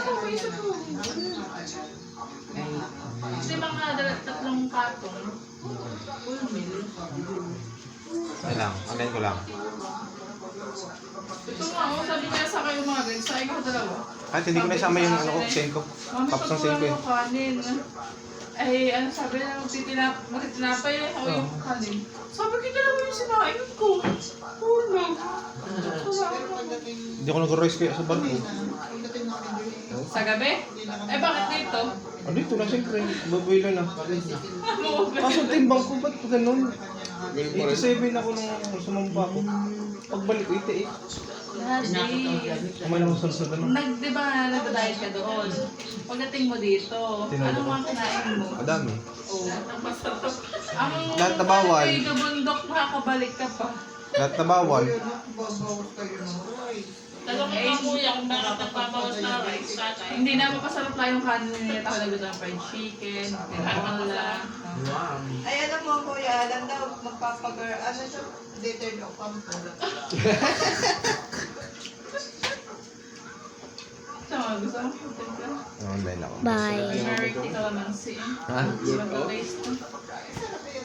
okay sa po. Kasi mga tatlong patong. Full meal. Ay lang, again ko lang. Ito nga, sabi niya sa kayo mga guys, sa ikaw dalawa. Kahit hindi ko na isama yung ano ko, send ko. Mami, Cups ng pag send ko kulang eh. yung kanin. Ay, ano sabi na, magtitinapay eh, ako yung kanin. Sabi ko, dalawa yung sinain ko. Tulog. Hindi ako nag-royce kaya sa barko. Sa gabi? Eh, bakit dito? Ah, dito na siyempre. Babuelo na. Kaso timbang ko, ba't ganun? 87 ako nung sumampa ko. Pagbalik, 88. Kamay naman sunod ano? Di ba nag-diet ka doon? Pagdating mo dito, ano mga kinain mo? Madami. Oo. Ang Lahat na bawal. Ay, gabundok, makakabalik ka pa. Lahat na bawal. Talong mo kuya kung bakit nagpapawas na rice tatay. Hindi na mapasarap lang yung kanin nila. Ako nagluto ng fried chicken, pinakaman lang. Ay, alam mo, Kuya Alan daw, magpapagar, ano siya, dated o kampo. Tsaka, gusto mo content ka? Online ako. Bye. Meron ka lang ng sin. Ha? Mag-taste.